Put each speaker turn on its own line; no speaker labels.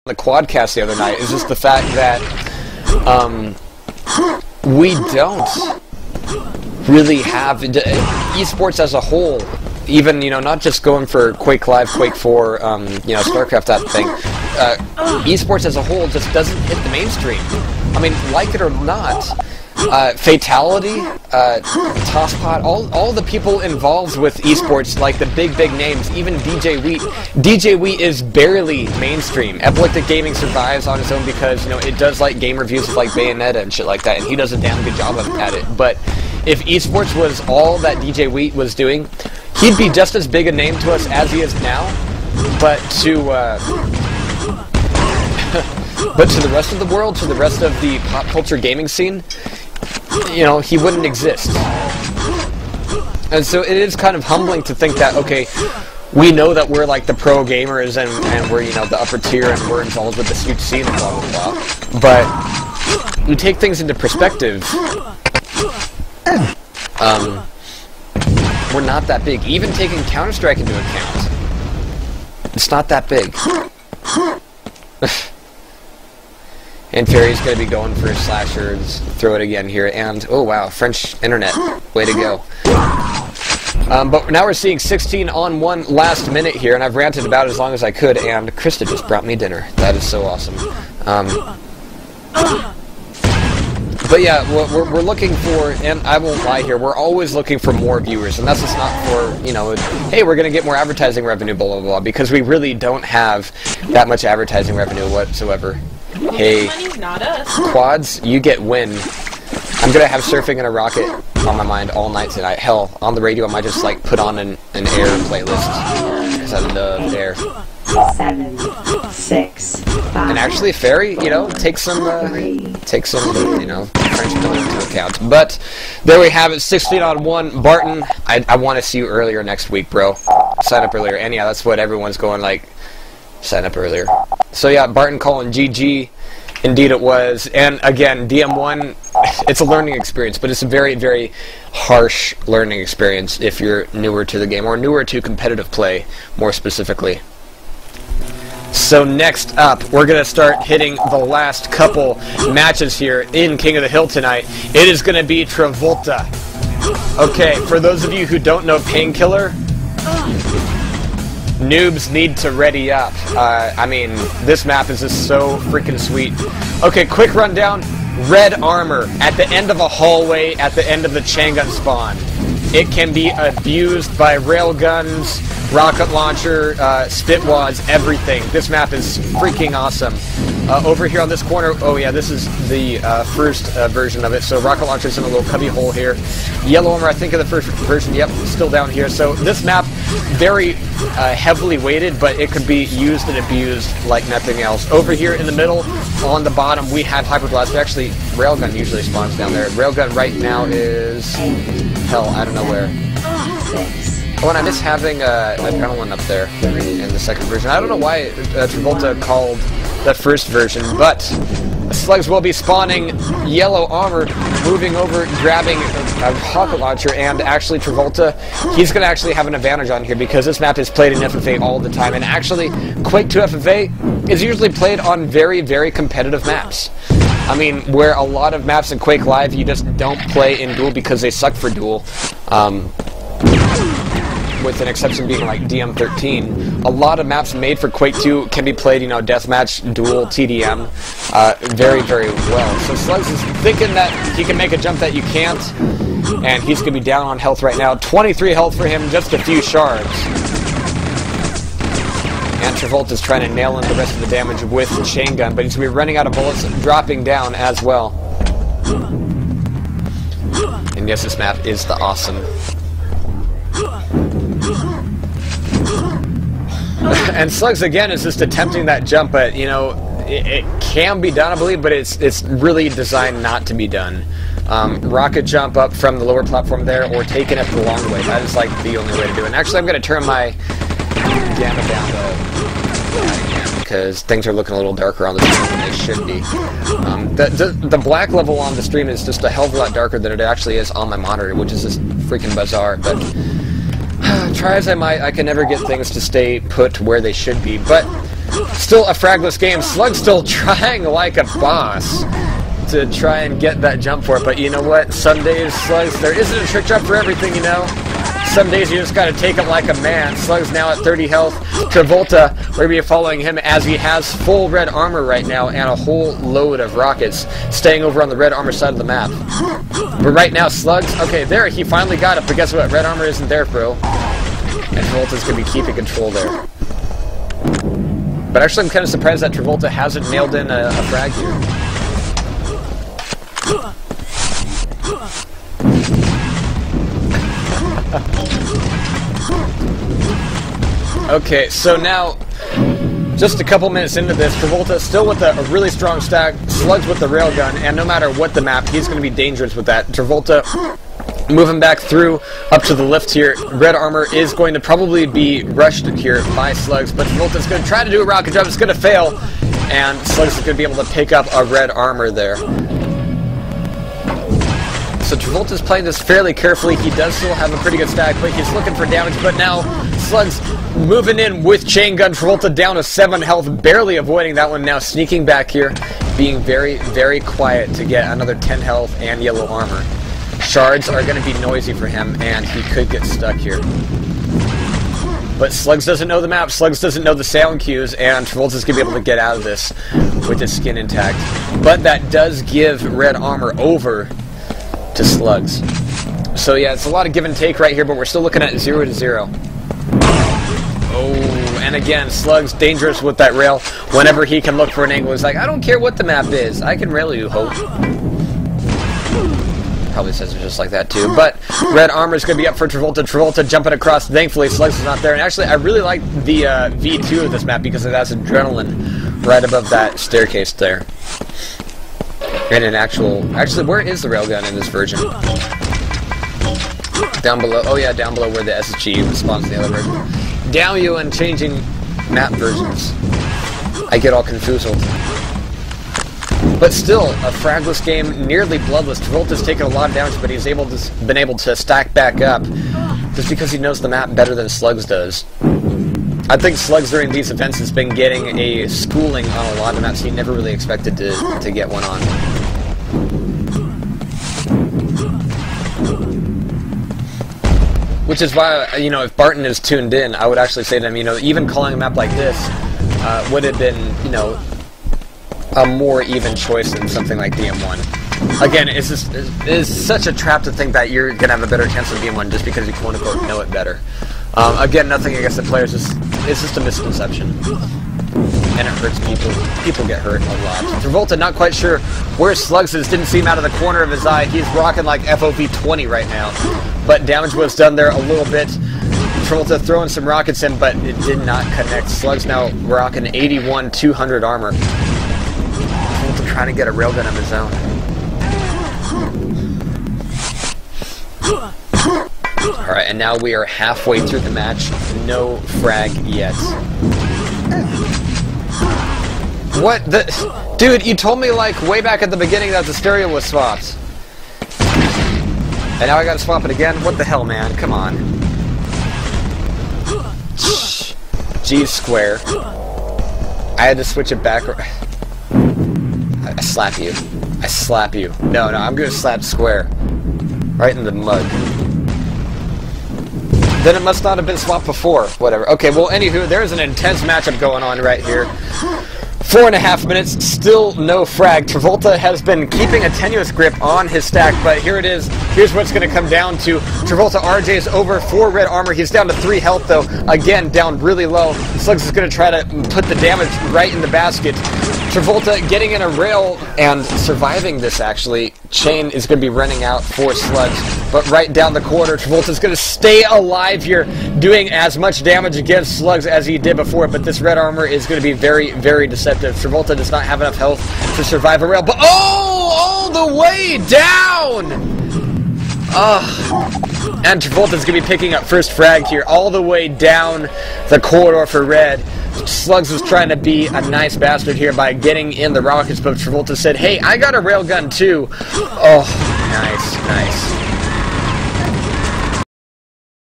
the Quadcast the other night is just the fact that we don't really have esports as a whole. Even, you know, not just going for Quake Live, Quake 4, you know, StarCraft, that thing. Esports as a whole just doesn't hit the mainstream. I mean, like it or not, Fatality, Tosspot, all the people involved with esports, like the big names, even DJ Wheat. DJ Wheat is barely mainstream. Epileptic Gaming survives on its own because, you know, it does like game reviews of like Bayonetta and shit like that, and he does a damn good job at it. But if esports was all that DJ Wheat was doing, he'd be just as big a name to us as he is now. But to but to the rest of the world, to the rest of the pop culture gaming scene, you know, he wouldn't exist. And so it is kind of humbling to think that, okay, we know that we're like the pro gamers and we're, you know, the upper tier and we're involved with this huge scene and blah blah blah. But we take things into perspective. We're not that big. Even taking Counter-Strike into account, it's not that big. And Fairy's going to be going for slashers. Throw it again here. And, oh wow, French internet. Way to go. But now we're seeing 16-on-1 last minute here, and I've ranted about it as long as I could, and Krista just brought me dinner. That is so awesome. But yeah, we're looking for, and I won't lie here, we're always looking for more viewers, and that's just not for, you know, hey, we're going to get more advertising revenue, blah, blah, blah, because we really don't have that much advertising revenue whatsoever. Hey, Quads, you get win. I'm going to have Surfing in a Rocket on my mind all night tonight. Hell, on the radio I might just, like, put on an Air playlist, because I love Air.
7, 6, 5.
And actually, Fairy, you know, take some, you know, French billing into account. But there we have it, 16-on-1. Barton, I want to see you earlier next week, bro. Sign up earlier. And yeah, that's what everyone's going like. Sign up earlier. So yeah, Barton calling GG. Indeed it was. And again, DM1, it's a learning experience, but it's a very, very harsh learning experience if you're newer to the game, or newer to competitive play, more specifically. So next up, we're going to start hitting the last couple matches here in King of the Hill tonight. It is going to be Travolta. Okay, for those of you who don't know Painkiller, noobs need to ready up. I mean, this map is just so freaking sweet. Okay, quick rundown. Red armor at the end of a hallway at the end of the Changun spawn. It can be abused by railguns, rocket launcher, spitwads, everything. This map is freaking awesome. Over here on this corner, oh yeah, this is the first version of it. So rocket launcher's in a little cubby hole here. Yellow armor, I think of the first version, yep, still down here. So this map, very heavily weighted, but it could be used and abused like nothing else. Over here in the middle, on the bottom, we have Hyperblast. Actually, railgun usually spawns down there. Railgun right now is, hell, I don't know where. Oh, and I miss having Adrenaline up there in the second version. I don't know why Travolta called that first version, but slugs will be spawning yellow armor, moving over, grabbing a rocket launcher, and actually Travolta, he's going to actually have an advantage on here because this map is played in FFA all the time, and actually Quake 2 FFA is usually played on very, very competitive maps. I mean, where a lot of maps in Quake Live you just don't play in duel because they suck for duel. With an exception being like DM13. A lot of maps made for Quake 2 can be played, you know, deathmatch, duel, TDM, very, very well. So Slugs is thinking that he can make a jump that you can't, and he's going to be down on health right now. 23 health for him, just a few shards. And Travolta's trying to nail in the rest of the damage with the chain gun, but he's going to be running out of bullets, dropping down as well. And yes, this map is the awesome. And Slugs again is just attempting that jump, but you know it can be done, I believe, but it's really designed not to be done. Rocket jump up from the lower platform there, or taking it the long way. That is like the only way to do it. And actually, I'm going to turn my gamma down to because things are looking a little darker on the stream than they should be. The black level on the stream is just a hell of a lot darker than it actually is on my monitor, which is just freaking bizarre. But try as I might, I can never get things to stay put where they should be. But Still a fragless game. Slug's still trying like a boss to try and get that jump for it, but you know what? Some days, Slugs, there isn't a trick jump for everything, you know? Some days you just gotta take it like a man. Slug's now at 30 health. Travolta, we're gonna be following him as he has full red armor right now and a whole load of rockets, staying over on the red armor side of the map. But right now, Slugs, okay, there, he finally got it, but guess what? Red armor isn't there, bro. And Travolta's gonna be keeping control there. But actually, I'm kind of surprised that Travolta hasn't nailed in a frag here. Okay, so now, just a couple minutes into this, Travolta still with a really strong stack, Slugs with the railgun, and no matter what the map, he's going to be dangerous with that. Travolta moving back through up to the lift here. Red armor is going to probably be rushed here by Slugs, but Travolta's going to try to do a rocket jump. It's going to fail, and Slugs is going to be able to pick up a red armor there. So Travolta's playing this fairly carefully. He does still have a pretty good stack, but he's looking for damage. But now Slugs moving in with chain gun. Travolta down to 7 health, barely avoiding that one. Now sneaking back here, being very, very quiet to get another 10 health and yellow armor. Shards are going to be noisy for him, and he could get stuck here. But Slugs doesn't know the map, Slugs doesn't know the sound cues, and Travolta's going to be able to get out of this with his skin intact. But that does give red armor over to Slugs. So yeah, it's a lot of give and take right here, but we're still looking at 0 to 0. Oh, and again, Slugs dangerous with that rail. Whenever he can look for an angle, he's like, I don't care what the map is, I can rail you, hope. Probably says it just like that too. But red armor is going to be up for Travolta. Travolta jumping across. Thankfully, Slugs is not there. And actually, I really like the V2 of this map because it has adrenaline right above that staircase there. And an actually, where is the railgun in this version? Down below. Oh yeah, down below where the SSG spawns in the other version. Damn you and changing map versions. I get all confused. But still, a fragless game, nearly bloodless. Travolta's taken a lot of damage, but he's been able to stack back up just because he knows the map better than Slugs does. I think Slugs during these events has been getting a schooling on a lot of maps he never really expected to get one on. Which is why, you know, if Barton is tuned in, I would actually say to him, you know, even calling a map like this would have been, you know, a more even choice than something like DM1. Again, it's such a trap to think that you're going to have a better chance of DM1 just because you quote-unquote know it better. Again, nothing against the players, it's just a misconception. And it hurts people. People get hurt a lot. Travolta, not quite sure where Slugs is, didn't see him out of the corner of his eye. He's rocking like FOV 20 right now. But damage was done there a little bit. Travolta throwing some rockets in, but it did not connect. Slugs now rocking 81, 200 armor. Travolta trying to get a railgun of his own. Alright, and now we are halfway through the match. No frag yet. What the... Dude, you told me like way back at the beginning that the stereo was swapped. And now I gotta swap it again? What the hell, man? Come on. G square. I had to switch it back. I slap you. I slap you. No, I'm gonna slap square. Right in the mud. Then it must not have been swapped before. Whatever. Okay, well, anywho, there's an intense matchup going on right here. 4.5 minutes, still no frag. Travolta has been keeping a tenuous grip on his stack, but here it is. Here's what's going to come down to. Travolta RJ is over 4 red armor. He's down to 3 health, though. Again, down really low. Slugs is going to try to put the damage right in the basket. Travolta getting in a rail and surviving this, actually. Chain is going to be running out for Slugs, but right down the corner, Travolta's going to stay alive here, doing as much damage against Slugs as he did before, but this red armor is going to be very, very deceptive. Travolta does not have enough health to survive a rail, but all the way down! And Travolta's going to be picking up first frag here, all the way down the corridor for red. Slugs was trying to be a nice bastard here by getting in the rockets, but Travolta said, hey, I got a railgun too. Oh, nice, nice.